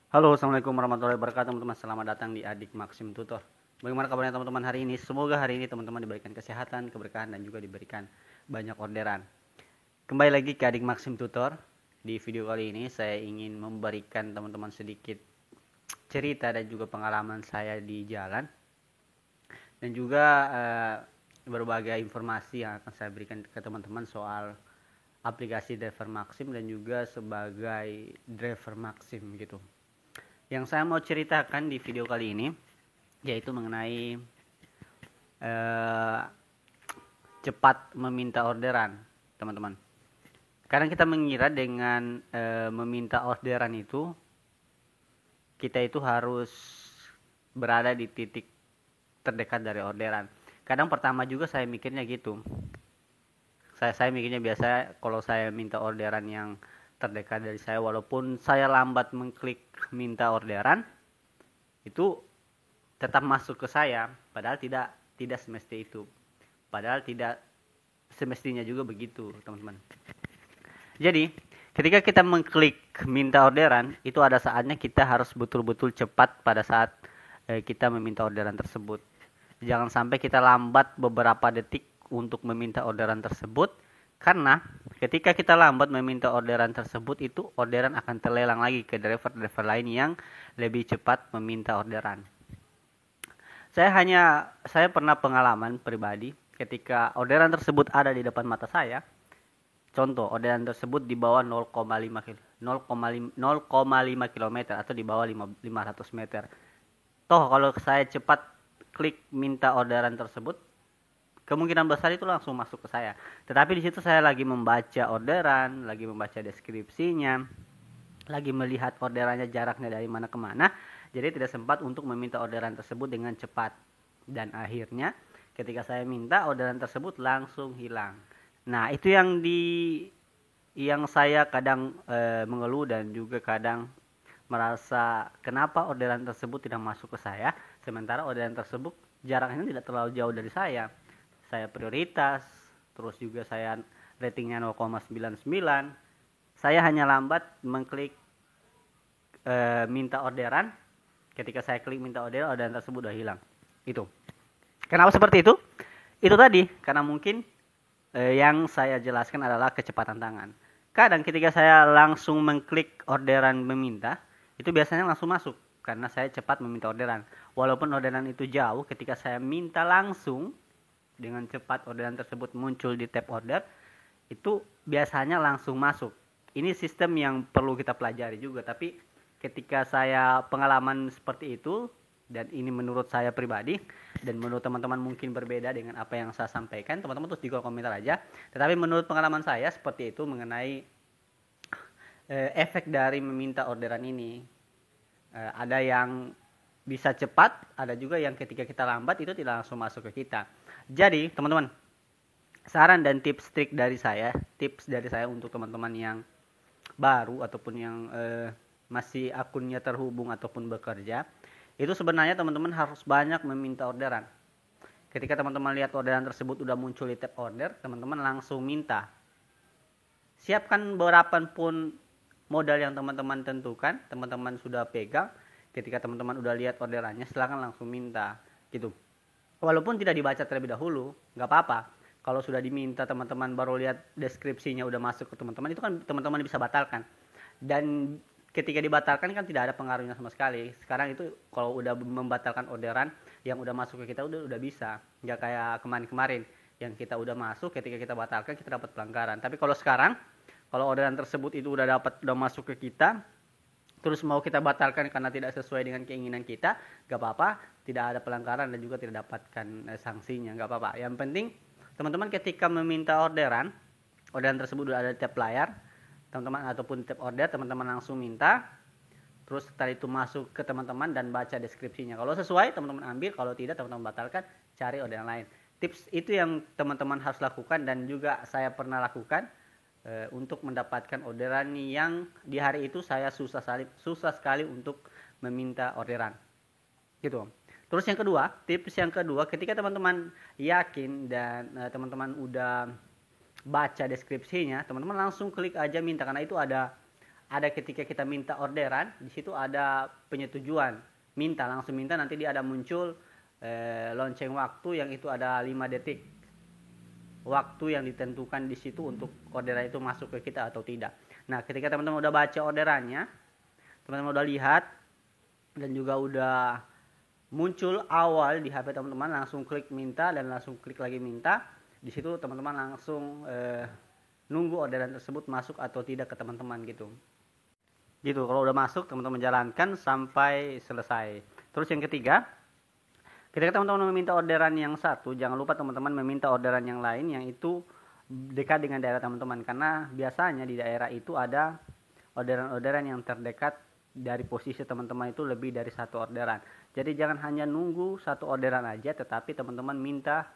Halo, assalamualaikum warahmatullahi wabarakatuh, teman-teman. Selamat datang di Adik Maxim Tutor. Bagaimana kabarnya teman-teman hari ini? Semoga hari ini teman-teman diberikan kesehatan, keberkahan, dan juga diberikan banyak orderan. Kembali lagi ke Adik Maxim Tutor. Di video kali ini saya ingin memberikan teman-teman sedikit cerita dan juga pengalaman saya di jalan, dan juga berbagai informasi yang akan saya berikan ke teman-teman soal aplikasi Driver Maxim dan juga sebagai driver Maxim gitu. Yang saya mau ceritakan di video kali ini yaitu mengenai eh, cepat meminta orderan, teman-teman. Kadang kita mengira dengan meminta orderan itu kita itu harus berada di titik terdekat dari orderan. Kadang pertama juga saya mikirnya gitu. Saya mikirnya biasa kalau saya minta orderan yang terdekat dari saya, walaupun saya lambat mengklik minta orderan, itu tetap masuk ke saya, padahal tidak semesti itu. Padahal tidak semestinya juga begitu, teman-teman. Jadi, ketika kita mengklik minta orderan, itu ada saatnya kita harus betul-betul cepat pada saat kita meminta orderan tersebut. Jangan sampai kita lambat beberapa detik untuk meminta orderan tersebut, karena ketika kita lambat meminta orderan tersebut, itu orderan akan terlelang lagi ke driver-driver lain yang lebih cepat meminta orderan. Saya pernah pengalaman pribadi ketika orderan tersebut ada di depan mata saya. Contoh, orderan tersebut di bawah 0,5 km atau di bawah 500 meter. Toh kalau saya cepat klik minta orderan tersebut, kemungkinan besar itu langsung masuk ke saya. Tetapi di situ saya lagi membaca orderan, lagi membaca deskripsinya, lagi melihat orderannya jaraknya dari mana ke mana, jadi tidak sempat untuk meminta orderan tersebut dengan cepat. Dan akhirnya ketika saya minta, orderan tersebut langsung hilang. Nah, itu yang saya kadang mengeluh dan juga kadang merasa kenapa orderan tersebut tidak masuk ke saya, sementara orderan tersebut jaraknya tidak terlalu jauh dari saya. Saya prioritas, terus juga saya ratingnya 0,99. Saya hanya lambat mengklik minta orderan. Ketika saya klik minta orderan tersebut udah hilang. Itu. Kenapa seperti itu? Itu tadi, karena mungkin yang saya jelaskan adalah kecepatan tangan. Kadang ketika saya langsung mengklik orderan meminta, itu biasanya langsung masuk karena saya cepat meminta orderan. Walaupun orderan itu jauh, ketika saya minta langsung dengan cepat orderan tersebut muncul di tab order, itu biasanya langsung masuk. Ini sistem yang perlu kita pelajari juga, tapi ketika saya pengalaman seperti itu, dan ini menurut saya pribadi, dan menurut teman-teman mungkin berbeda dengan apa yang saya sampaikan, teman-teman terus di kolom komentar aja. Tetapi menurut pengalaman saya seperti itu mengenai efek dari meminta orderan ini. Ada yang bisa cepat, ada juga yang ketika kita lambat itu tidak langsung masuk ke kita. Jadi teman-teman, saran dan tips dari saya untuk teman-teman yang baru ataupun yang masih akunnya terhubung ataupun bekerja, itu sebenarnya teman-teman harus banyak meminta orderan. Ketika teman-teman lihat orderan tersebut udah muncul di tab order, teman-teman langsung minta. Siapkan berapapun modal yang teman-teman tentukan, teman-teman sudah pegang. Ketika teman-teman udah lihat orderannya, silakan langsung minta gitu. Walaupun tidak dibaca terlebih dahulu, nggak apa-apa. Kalau sudah diminta, teman-teman baru lihat deskripsinya udah masuk ke teman-teman, itu kan teman-teman bisa batalkan. Dan ketika dibatalkan kan tidak ada pengaruhnya sama sekali. Sekarang itu kalau udah membatalkan orderan yang udah masuk ke kita udah bisa. Nggak kayak kemarin-kemarin yang kita udah masuk, ketika kita batalkan kita dapat pelanggaran. Tapi kalau sekarang, kalau orderan tersebut itu udah masuk ke kita, terus mau kita batalkan karena tidak sesuai dengan keinginan kita, gak apa-apa, tidak ada pelanggaran dan juga tidak dapatkan sanksinya, gak apa-apa. Yang penting teman-teman ketika meminta orderan tersebut udah ada tab layar, teman-teman ataupun tab order, teman-teman langsung minta, terus setelah itu masuk ke teman-teman dan baca deskripsinya. Kalau sesuai teman-teman ambil, kalau tidak teman-teman batalkan, cari orderan lain. Tips itu yang teman-teman harus lakukan dan juga saya pernah lakukan untuk mendapatkan orderan yang di hari itu saya susah sekali untuk meminta orderan gitu. Terus tips yang kedua, ketika teman-teman yakin dan teman-teman udah baca deskripsinya, teman-teman langsung klik aja minta, karena itu ada ada ketika kita minta orderan, di situ ada penyetujuan, langsung minta, nanti dia ada muncul lonceng waktu yang itu ada 5 detik waktu yang ditentukan di situ untuk orderan itu masuk ke kita atau tidak. Nah, ketika teman-teman udah baca orderannya, teman-teman udah lihat dan juga udah muncul awal di HP teman-teman, langsung klik minta dan langsung klik lagi minta. Di situ teman-teman langsung nunggu orderan tersebut masuk atau tidak ke teman-teman gitu. Gitu, kalau udah masuk teman-teman jalankan sampai selesai. Terus yang ketiga, ketika teman-teman meminta orderan yang satu, jangan lupa teman-teman meminta orderan yang lain yang itu dekat dengan daerah teman-teman, karena biasanya di daerah itu ada orderan-orderan yang terdekat dari posisi teman-teman itu lebih dari satu orderan. Jadi jangan hanya nunggu satu orderan aja, tetapi teman-teman minta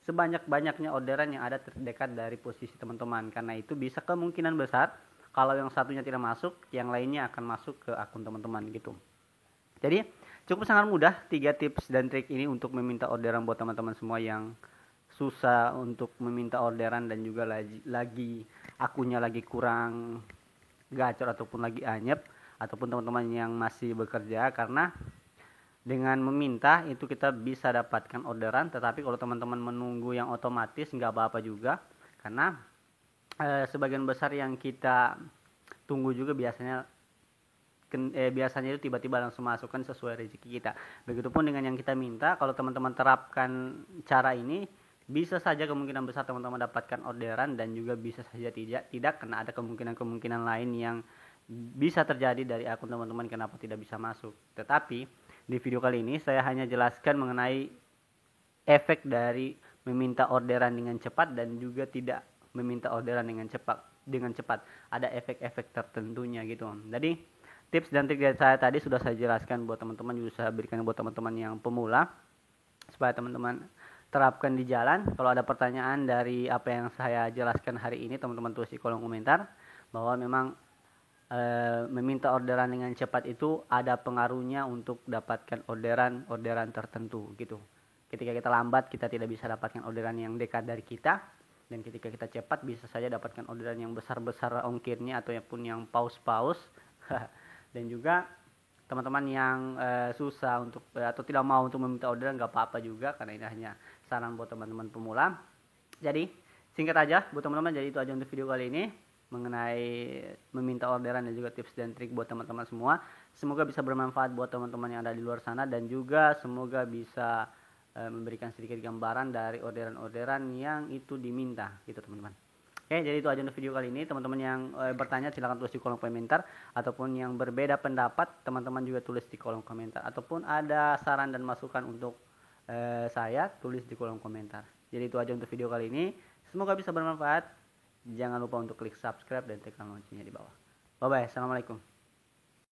sebanyak-banyaknya orderan yang ada terdekat dari posisi teman-teman, karena itu bisa kemungkinan besar kalau yang satunya tidak masuk, yang lainnya akan masuk ke akun teman-teman gitu. Jadi cukup sangat mudah 3 tips dan trik ini untuk meminta orderan buat teman-teman semua yang susah untuk meminta orderan dan juga lagi akunnya lagi kurang gacor ataupun lagi anyep, ataupun teman-teman yang masih bekerja, karena dengan meminta itu kita bisa dapatkan orderan. Tetapi kalau teman-teman menunggu yang otomatis nggak apa-apa juga, karena sebagian besar yang kita tunggu juga biasanya itu tiba-tiba langsung masukkan sesuai rezeki kita. Begitupun dengan yang kita minta, kalau teman-teman terapkan cara ini, bisa saja kemungkinan besar teman-teman dapatkan orderan, dan juga bisa saja tidak karena ada kemungkinan lain yang bisa terjadi dari akun teman-teman kenapa tidak bisa masuk. Tetapi di video kali ini saya hanya jelaskan mengenai efek dari meminta orderan dengan cepat dan juga tidak meminta orderan dengan cepat. Ada efek-efek tertentunya gitu. Jadi tips dan trik dari saya tadi sudah saya jelaskan buat teman-teman, juga saya berikan buat teman-teman yang pemula supaya teman-teman terapkan di jalan. Kalau ada pertanyaan dari apa yang saya jelaskan hari ini, teman-teman tulis di kolom komentar, bahwa memang meminta orderan dengan cepat itu ada pengaruhnya untuk dapatkan orderan tertentu gitu. Ketika kita lambat, kita tidak bisa dapatkan orderan yang dekat dari kita, dan ketika kita cepat bisa saja dapatkan orderan yang besar-besar ongkirnya ataupun yang paus-paus. Dan juga teman-teman yang susah untuk atau tidak mau untuk meminta orderan, nggak apa-apa juga, karena ini hanya saran buat teman-teman pemula. Jadi singkat aja buat teman-teman, jadi itu aja untuk video kali ini mengenai meminta orderan dan juga tips dan trik buat teman-teman semua. Semoga bisa bermanfaat buat teman-teman yang ada di luar sana, dan juga semoga bisa memberikan sedikit gambaran dari orderan-orderan yang itu diminta gitu teman-teman. Oke, jadi itu aja untuk video kali ini. Teman-teman yang bertanya silahkan tulis di kolom komentar, ataupun yang berbeda pendapat teman-teman juga tulis di kolom komentar, ataupun ada saran dan masukan untuk saya, tulis di kolom komentar. Jadi itu aja untuk video kali ini. Semoga bisa bermanfaat. Jangan lupa untuk klik subscribe dan tekan loncengnya di bawah. Bye bye, assalamualaikum.